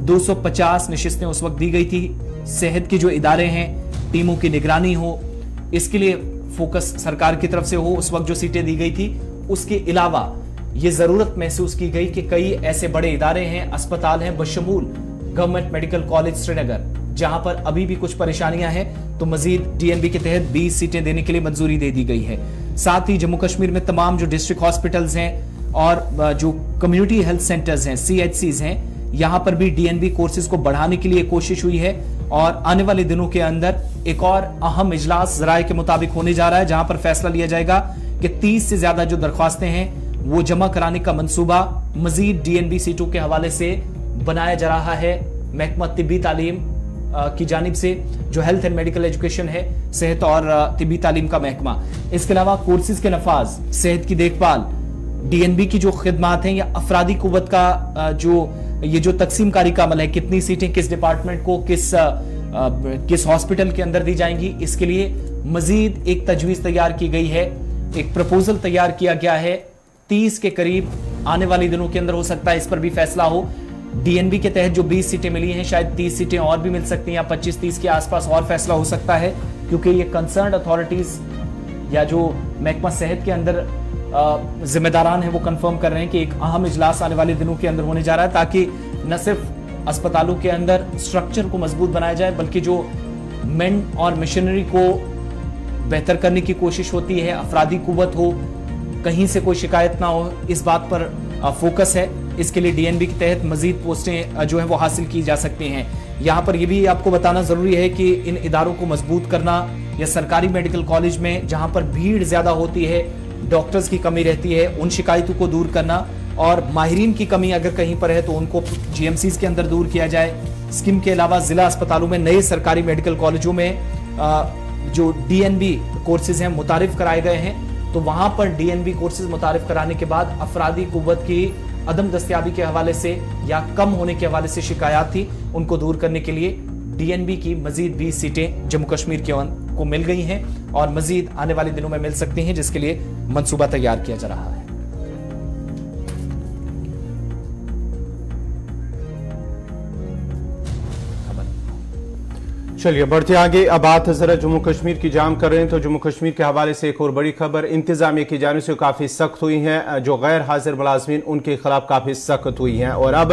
250 नशिस्तें उस वक्त दी गई थी। सेहत के जो इदारे हैं टीमों की निगरानी हो, इसके लिए फोकस सरकार की तरफ से हो, उस वक्त जो सीटें दी गई थी। उसके अलावा ये जरूरत महसूस की गई कि कई ऐसे बड़े इदारे हैं, अस्पताल हैं, बशमूल गवर्नमेंट मेडिकल कॉलेज श्रीनगर, जहां पर अभी भी कुछ परेशानियां हैं, तो मजीद DNB के तहत 20 सीटें देने के लिए मंजूरी दे दी गई है। साथ ही जम्मू कश्मीर में तमाम जो डिस्ट्रिक्ट हॉस्पिटल्स हैं और जो कम्युनिटी हेल्थ सेंटर्स हैं CHCs हैं, यहां पर भी डीएनबी कोर्सेज को बढ़ाने के लिए कोशिश हुई है और आने वाले दिनों के अंदर एक और अहम इजलास जराये के मुताबिक होने जा रहा है, जहां पर फैसला लिया जाएगा कि 30 से ज्यादा जो दरख्वास्तें हैं वो जमा कराने का मंसूबा मजीद डीएनबी सीटों के हवाले से बनाया जा रहा है महकमा तिब्बी तालीम की जानिब से, जो हेल्थ एंड मेडिकल एजुकेशन है, सेहत और तिब्बी तालीम का महकमा। इसके अलावा कोर्सेज के नफाज, सेहत की देखभाल, डीएनबी की जो खिदमात हैं या अफरादी कुव्वत का जो तकसीम कारी का अमल है, कितनी सीटें किस डिपार्टमेंट को किस हॉस्पिटल के अंदर दी जाएंगी, इसके लिए मजीद एक तजवीज तैयार की गई है, एक प्रपोजल तैयार किया गया है। 30 के करीब आने वाले दिनों के अंदर हो सकता है इस पर भी फैसला हो। डीएनबी के तहत जो 20 सीटें मिली हैं, शायद 30 सीटें और भी मिल सकती हैं या 25-30 के आसपास और फैसला हो सकता है, क्योंकि ये कंसर्न्ड अथॉरिटीज या जो महकमा सेहत के अंदर जिम्मेदारान है वो कंफर्म कर रहे हैं कि एक अहम इजलास आने वाले दिनों के अंदर होने जा रहा है, ताकि न सिर्फ अस्पतालों के अंदर स्ट्रक्चर को मजबूत बनाया जाए, बल्कि जो मेन और मशीनरी को बेहतर करने की कोशिश होती है, अफरादी कुव्वत हो, कहीं से कोई शिकायत ना हो, इस बात पर फोकस है। इसके लिए डीएनबी के तहत मजीद पोस्टें जो है वो हासिल की जा सकती हैं। यहाँ पर यह भी आपको बताना जरूरी है कि इन इदारों को मजबूत करना या सरकारी मेडिकल कॉलेज में जहां पर भीड़ ज्यादा होती है, डॉक्टर्स की कमी रहती है, उन शिकायतों को दूर करना और माहिरीन की कमी अगर कहीं पर है तो उनको जीएमसीज के अंदर दूर किया जाए। स्कीम के अलावा जिला अस्पतालों में नए सरकारी मेडिकल कॉलेजों में जो डीएनबी कोर्सेज हैं मुतारिफ कराए गए हैं, तो वहां पर डीएनबी कोर्सेज मुतारिफ कराने के बाद अफरादी कुव्वत की अदम दस्तयाबी के हवाले से या कम होने के हवाले से शिकायत थी, उनको दूर करने के लिए डीएनबी की मजीद 20 सीटें जम्मू कश्मीर को मिल गई हैं और मजीद आने वाले दिनों में मिल सकती हैं, जिसके लिए मंसूबा तैयार किया जा रहा है। चलिए बढ़ते आगे। अब बात जरा जम्मू कश्मीर की जाम कर रहे हैं, तो जम्मू कश्मीर के हवाले से एक और बड़ी खबर इंतजामिया की जानिब से काफी सख्त हुई है। जो गैर हाजिर मुलाजमीन उनके खिलाफ काफी सख्त हुई हैं और अब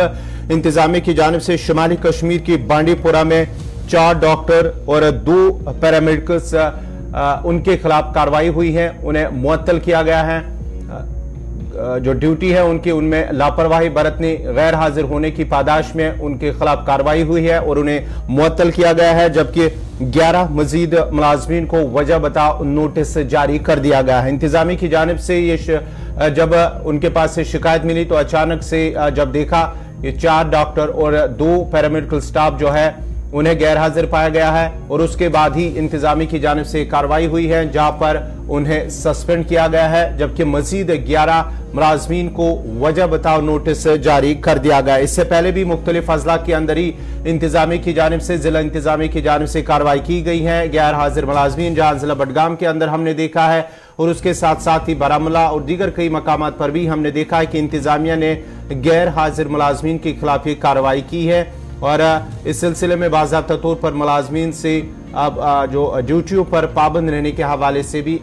इंतजामिया की जानिब से शुमाली कश्मीर की बांडीपुरा में 4 डॉक्टर और 2 पैरामेडिकल्स उनके खिलाफ कार्रवाई हुई है, उन्हें मुअत्तल किया गया है। जो ड्यूटी है उनकी, उनमें लापरवाही बरतने, गैर हाजिर होने की पादाश में उनके खिलाफ कार्रवाई हुई है और उन्हें मुअत्तल किया गया है, जबकि 11 मजीद मुलाजमीन को वजह बताओ नोटिस जारी कर दिया गया है। इंतजामी की जानिब से ये जब उनके पास से शिकायत मिली तो अचानक से जब देखा ये 4 डॉक्टर और 2 पैरामेडिकल स्टाफ जो है उन्हें गैर हाजिर पाया गया है और उसके बाद ही इंतजामी की जानिब से कार्रवाई हुई है, जहां पर उन्हें सस्पेंड किया गया है, जबकि मजीद 11 मुलाजमीन को वजह बताओ नोटिस जारी कर दिया गया। इससे पहले भी मुख्तलिफ अजला के अंदर ही इंतजामी की जानिब से, जिला इंतजामी की जानिब से कार्रवाई की गई है। गैर हाजिर मुलाजमीन जहां जिला बडगाम के अंदर हमने देखा है और उसके साथ साथ ही बारामुल्ला और दीगर कई मकामात पर भी हमने देखा है कि इंतजामिया ने गैर हाजिर मुलाजमीन के खिलाफ ये कार्रवाई की है और इस सिलसिले में बाज़ाब्ता तौर पर मुलाजमीन से अब जो ड्यूटियों पर पाबंद रहने के हवाले से भी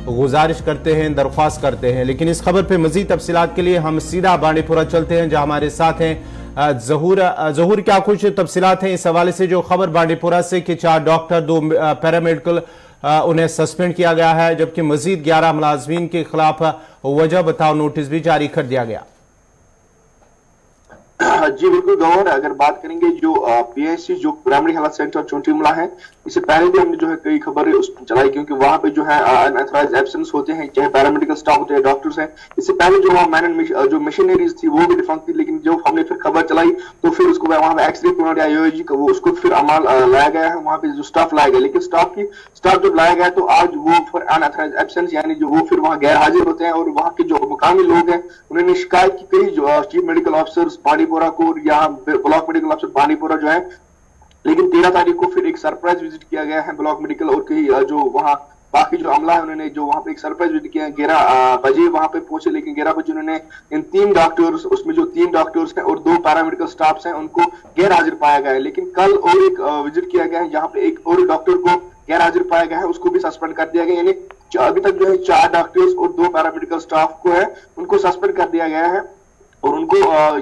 गुजारिश करते हैं, दरख्वास्त करते हैं। लेकिन इस खबर पर मजीद तफसीलात के लिए हम सीधा बांडीपुरा चलते हैं, जहां हमारे साथ हैं जहूर। क्या कुछ तफसीलात हैं इस हवाले से जो खबर बांडीपुरा से कि 4 डॉक्टर 2 पैरामेडिकल उन्हें सस्पेंड किया गया है, जबकि मजीद 11 मुलाजमीन के खिलाफ वजह बताओ नोटिस भी जारी कर दिया गया। जी बिल्कुल गौर, अगर बात करेंगे जो पीएचसी जो प्राइमरी हेल्थ सेंटर चोटीमुला है, इससे पहले भी हमने जो है कई खबरें चलाई, क्योंकि वहां पे जो है अनऑथराइज्ड एब्सेंस होते हैं, चाहे पैरामेडिकल स्टाफ होते हैं, डॉक्टर्स हैं। इससे पहले जो वहां जो मशीनरीज थी वो भी डिफंक्ट थी, लेकिन जो हमने फिर खबर चलाई तो फिर उसको वहां पे एक्सरे प्रोनाट या यूएजी का वो उसको फिर अमाल लाया गया है, वहां पे जो स्टाफ लाया गया। लेकिन स्टाफ जब लाया गया तो आज वो फिर अनऑथराइज्ड एब्सेंस यानी जो वो फिर वहां गैर हाजिर होते हैं और वहां के जो मुकामी लोग हैं उन्होंने शिकायत की कई जो चीफ मेडिकल ऑफिसर्स बांडीपुरा को या ब्लॉक मेडिकल ऑफिसर बांडीपुरा जो है। लेकिन 13 तारीख को फिर एक सरप्राइज विजिट किया गया है ब्लॉक मेडिकल और कई जो वहां बाकी जो अमला है उन्होंने जो वहां पे एक सरप्राइज विजिट किया। 11 बजे वहां पे पहुंचे, लेकिन 11 बजे उन्होंने इन 3 डॉक्टर्स, उसमें जो 3 डॉक्टर्स हैं और 2 पैरामेडिकल स्टाफ हैं उनको गैर हाजिर पाया गया है। लेकिन कल और एक विजिट किया गया है जहां पे एक और डॉक्टर को गैर हाजिर पाया गया है, उसको भी सस्पेंड कर दिया गया। यानी अभी तक जो है 4 डॉक्टर्स और 2 पैरामेडिकल स्टाफ को है उनको सस्पेंड कर दिया गया है और उनको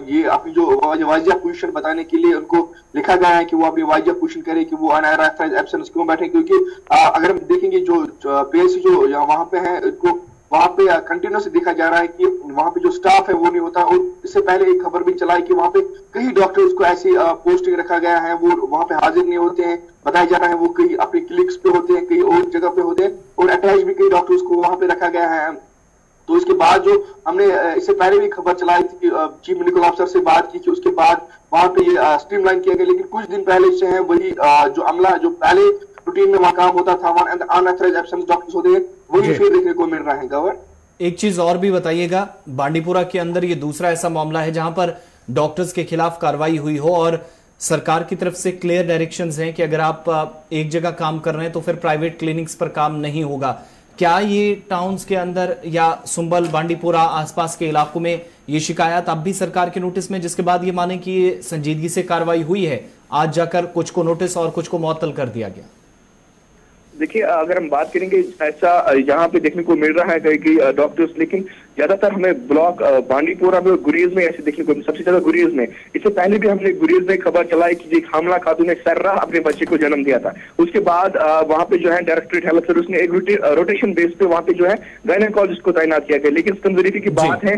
ये अपनी जो वाजिया पोजीशन बताने के लिए उनको लिखा गया है कि वो अपनी वाजिया पोजीशन करे कि वो अनऑथराइज्ड एब्सेंस क्यों बैठे। क्योंकि अगर हम देखेंगे जो पीएचसी जो वहां पे है, इनको वहां पे कंटिन्यूस देखा जा रहा है कि वहां पे जो स्टाफ है वो नहीं होता। और इससे पहले एक खबर भी चला है कि वहां पे कई डॉक्टर्स को ऐसी पोस्टिंग रखा गया है, वो वहां पे हाजिर नहीं होते हैं। बताया जा रहा है वो कई अपने क्लिनिक्स पे होते हैं, कई और जगह पे होते हैं, और अटैच भी कई डॉक्टर्स को वहां पे रखा गया है। तो इसके बाद जो हमने इससे पहले भी खबर चलाई थी कि चीफ मेडिकल ऑफिसर से बात की कि उसके बाद वहां पे ये स्ट्रीमलाइन किया गया, लेकिन कुछ दिन पहले से है वही जो अमला जो पहले रूटीन में वहां काम होता था, वहां अनऑथराइज्ड एब्सेंस डॉक्टर्स होते हैं, वही फिर देखने को मिल रहा है। गवर एक चीज और भी बताइएगा, बांडीपुरा के अंदर ये दूसरा ऐसा मामला है जहां पर डॉक्टर्स के खिलाफ कार्रवाई हुई हो और सरकार की तरफ से क्लियर डायरेक्शंस हैं कि अगर आप एक जगह काम कर रहे हैं तो फिर प्राइवेट क्लिनिक्स पर काम नहीं होगा। क्या ये टाउन्स के अंदर या सुंबल, बांडीपुरा आसपास के इलाकों में ये शिकायत अब भी सरकार के नोटिस में, जिसके बाद ये माने कि ये संजीदगी से कार्रवाई हुई है, आज जाकर कुछ को नोटिस और कुछ को मुअत्तल कर दिया गया? देखिए, अगर हम बात करेंगे ऐसा यहाँ पे देखने को मिल रहा है कई डॉक्टर्स, लेकिन ज्यादातर हमें ब्लॉक बांडीपुरा में और गुरेज में ऐसे देखने को, सबसे ज्यादा गुरेज में। इससे पहले भी हमने गुरेज में खबर चलाई कि एक हमला खातून ने सर्रा अपने बच्चे को जन्म दिया था। उसके बाद वहां पे जो है डायरेक्टरेट हेल्थ सर्विस ने एक रोटेशन बेस पे वहां पे जो है गायनेकोलॉजिस्ट को तैनात किया गया, लेकिन तंजरीफी की बात है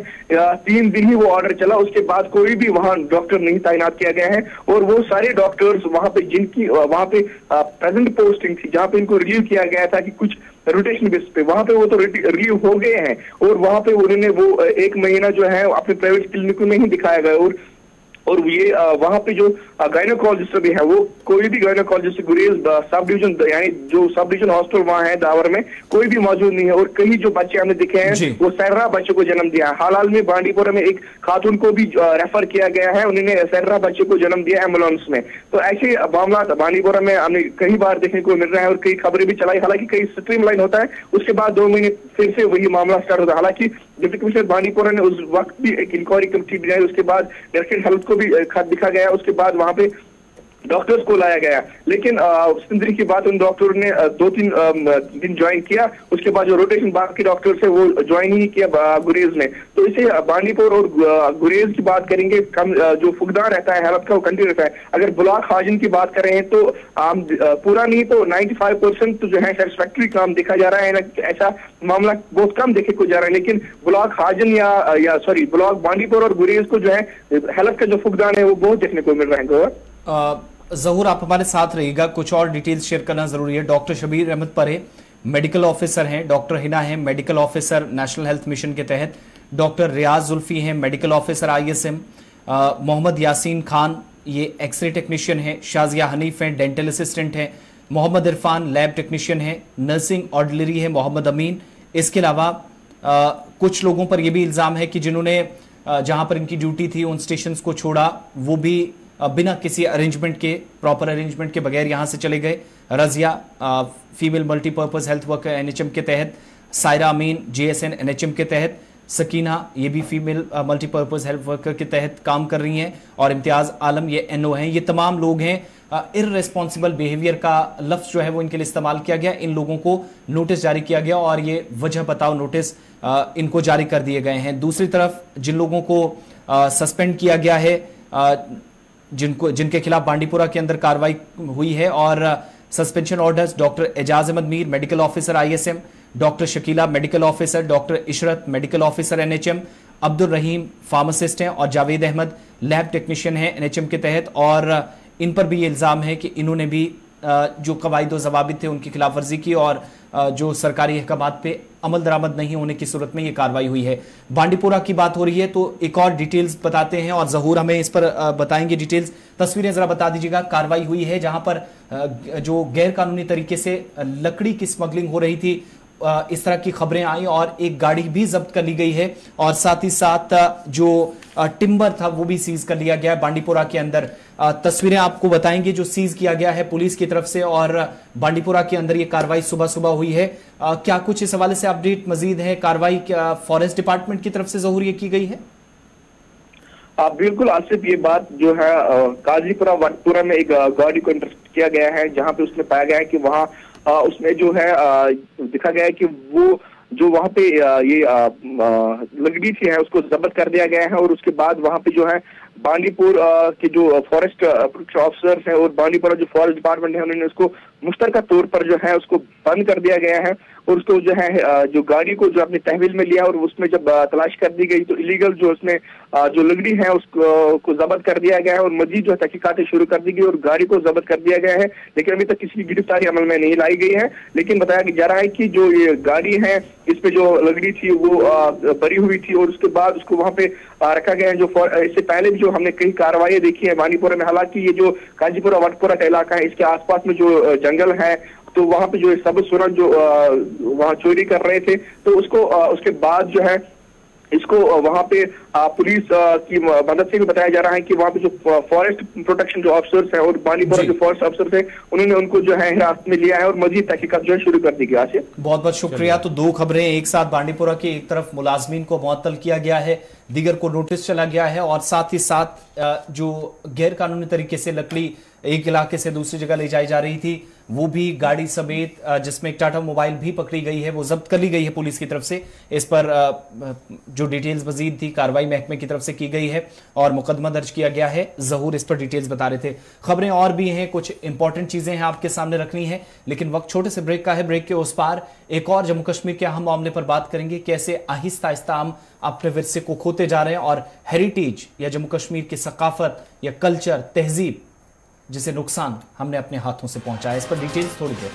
3 दिन ही वो ऑर्डर चला, उसके बाद कोई भी वहां डॉक्टर नहीं तैनात किया गया है। और वो सारे डॉक्टर्स वहां पे जिनकी वहां पे प्रेजेंट पोस्टिंग थी, जहां पे इनको रिलीव किया गया था कि कुछ रोटेशन बेस पे, वहां पे वो तो रिलीव हो गए हैं और वहां पे उन्होंने वो 1 महीना जो है अपने प्राइवेट क्लिनिक में ही दिखाया गया। और ये वहां पे जो गायनेकोलॉजिस्ट भी है, वो कोई भी गायनेकोलॉजिस्ट गुरेज सब डिवीजन, यानी जो सब डिवीजन हॉस्पिटल वहां है दावर में, कोई भी मौजूद नहीं है। और कई जो बच्चे हमने दिखे हैं वो सर्रा बच्चे को जन्म दिया है। हाल में बांडीपुरा में एक खातून को भी रेफर किया गया है, उन्होंने सर्रा बच्चे को जन्म दिया एम्बुलेंस में। तो ऐसे मामला बांडीपुरा में हमने कई बार देखने को मिल रहा है और कई खबरें भी चलाई। हालांकि कई स्ट्रीमलाइन होता है, उसके बाद 2 महीने फिर से वही मामला स्टार्ट होता है। हालांकि डिप्टी कमिश्नर बांडीपुरा ने उस वक्त भी एक इंक्वायरी कमेटी बनाई, उसके बाद डायरेक्टर हेल्थ को भी खत दिखा गया, उसके बाद वहां पे डॉक्टर्स को लाया गया। लेकिन सिंदरी की बात, उन डॉक्टर ने 2-3 दिन ज्वाइन किया, उसके बाद जो रोटेशन बाकी डॉक्टर्स है वो ज्वाइन ही किया गुरेज में। तो इसे बांडीपुर और गुरेज की बात करेंगे, कम जो फुकदान रहता है हेल्थ का वो कंटिन्यू रहता है। अगर ब्लॉक हाजिन की बात करें तो पूरा नहीं तो 95% तो जो है सेटिस्फैक्ट्री काम देखा जा रहा है ना, ऐसा मामला बहुत कम देखे को जा रहा है। लेकिन ब्लॉक हाजिन या सॉरी ब्लॉक बांडीपुर और गुरेज को जो है हेल्थ का जो फुकदान है वो बहुत देखने को मिल रहा है। ज़हूर, आप हमारे साथ रहिएगा, कुछ और डिटेल्स शेयर करना जरूरी है। Doctor Shabir Ahmad Parray medical officer हैं, डॉक्टर हिना है medical officer National Health Mission के तहत, डॉक्टर रियाज जुल्फी हैं medical officer ISM, Mohammad Yasin Khan ये एक्सरे टेक्नीशियन है, शाजिया हनीफ हैं डेंटल असिस्टेंट हैं, मोहम्मद इरफान लैब टेक्नीशियन है, नर्सिंग ऑर्डिनरी है मोहम्मद अमीन। इसके अलावा कुछ लोगों पर यह भी इल्ज़ाम है कि जिन्होंने जहां पर इनकी ड्यूटी थी उन स्टेशन को छोड़ा, वो भी बिना किसी अरेंजमेंट के, प्रॉपर अरेंजमेंट के बगैर यहां से चले गए। Razia female multipurpose health worker NHM के तहत, सायरा अमीन JSN NHM के तहत, सकीना ये भी फीमेल मल्टीपर्पज हेल्थ वर्कर के तहत काम कर रही हैं, और इम्तियाज आलम ये NO हैं। ये तमाम लोग हैं। इररेस्पॉन्सिबल बिहेवियर का लफ्ज जो है वो इनके लिए इस्तेमाल किया गया। इन लोगों को नोटिस जारी किया गया और ये वजह बताओ नोटिस इनको जारी कर दिए गए हैं। दूसरी तरफ जिन लोगों को सस्पेंड किया गया है, जिनके खिलाफ बांडीपुरा के अंदर कार्रवाई हुई है और suspension orders, doctor Ejaz Ahmed Mir medical officer ISM, doctor Shakila medical officer, doctor Ishrat medical officer NHM, Abdul Rahim pharmacist हैं और जावेद अहमद लैब टेक्नीशियन हैं NHM के तहत। और इन पर भी ये इल्ज़ाम है कि इन्होंने भी जो कवायद व ज़वाबित थे उनकी खिलाफ वर्जी की और जो सरकारी अहकामात पे अमल दरामद नहीं होने की सूरत में ये कार्रवाई हुई है। बांडीपुरा की बात हो रही है तो एक और डिटेल्स बताते हैं और ज़हूर हमें इस पर बताएंगे डिटेल्स। तस्वीरें जरा बता दीजिएगा। कार्रवाई हुई है जहां पर जो गैर कानूनी तरीके से लकड़ी की स्मगलिंग हो रही थी, इस तरह की खबरें आई और एक गाड़ी भी जब्त कर ली गई है और साथ ही साथ जो टिम्बर था वो भी सीज कर लिया गया है बांडीपुरा के अंदर। तस्वीरें आपको बताएंगे जो सीज किया गया है पुलिस की तरफ से और बांडीपुरा के अंदर ये कार्रवाई सुबह सुबह हुई है। क्या कुछ इस हवाले से अपडेट मजीद है? कार्रवाई फॉरेस्ट डिपार्टमेंट की तरफ से ज़हूर ये की गई है? बिल्कुल आसिफ, ये बात जो है काजीपुरा वटपुरा में एक गाड़ी को इंटरसेप्ट किया गया है जहां पे उसने पाया गया है कि वहां उसमें जो है दिखा गया है कि वो जो वहां पे ये लकड़ी थी है उसको जब्त कर दिया गया है और उसके बाद वहां पे जो है बांडीपुर के जो फॉरेस्ट ऑफिसर्स हैं और बांडीपुरा जो फॉरेस्ट डिपार्टमेंट है उन्होंने उसको मुश्तरका तौर पर जो है उसको बंद कर दिया गया है और उसको जो है जो गाड़ी को जो अपने तहवील में लिया और उसमें जब तलाश कर दी गई तो इलीगल जो उसमें जो लकड़ी है उसको जब्त कर दिया गया है और मजीद जो तहकीकातें शुरू कर दी गई और गाड़ी को जब्त कर दिया गया है, लेकिन अभी तक किसी की गिरफ्तारी अमल में नहीं लाई गई है। लेकिन बताया जा रहा है कि जो ये गाड़ी है इसमें जो लकड़ी थी वो भरी हुई थी और उसके बाद उसको वहां पे रखा गया है। जो इससे पहले भी जो हमने कई कार्रवाई देखी है बांडीपोरा में, हालांकि ये जो काजीपुरा वटपुरा का इलाका है इसके आसपास में जो जंगल है तो वहां पे जो सबज सुरंग जो वहां चोरी कर रहे थे तो उसको उसके बाद जो है इसको वहां पे पुलिस की मदद से भी बताया जा रहा है कि वहां पे जो फॉरेस्ट प्रोटेक्शन जो ऑफिसर्स हैं और बांडीपोरा जो फॉरेस्ट ऑफिसर्स हैं उन्होंने उनको जो है हिरासत में लिया है और मजीद तहकीकात जो है शुरू कर दी गई। आसिफ, बहुत बहुत शुक्रिया। तो दो खबरें एक साथ, बांडीपोरा की एक तरफ मुलाजमीन को मुअत्तल किया गया है, दीगर को नोटिस चला गया है और साथ ही साथ जो गैर कानूनी तरीके से लकड़ी एक इलाके से दूसरी जगह ले जाई जा रही थी वो भी गाड़ी समेत जिसमें एक टाटा मोबाइल भी पकड़ी गई है वो जब्त कर ली गई है पुलिस की तरफ से। इस पर जो डिटेल्स मजीद थी कार्रवाई महकमे की तरफ से की गई है और मुकदमा दर्ज किया गया है। जहूर इस पर डिटेल्स बता रहे थे। खबरें और भी हैं, कुछ इंपॉर्टेंट चीजें हैं आपके सामने रखनी है, लेकिन वक्त छोटे से ब्रेक का है। ब्रेक के उस पार एक और जम्मू कश्मीर के अहम मामले पर बात करेंगे, कैसे आहिस्ता आहिस्ता हम अपने विरसे को खोते जा रहे हैं और हेरिटेज या जम्मू कश्मीर की सकाफत या कल्चर तहजीब जिसे नुकसान हमने अपने हाथों से पहुंचाया। इस पर डिटेल्स थोड़ी देर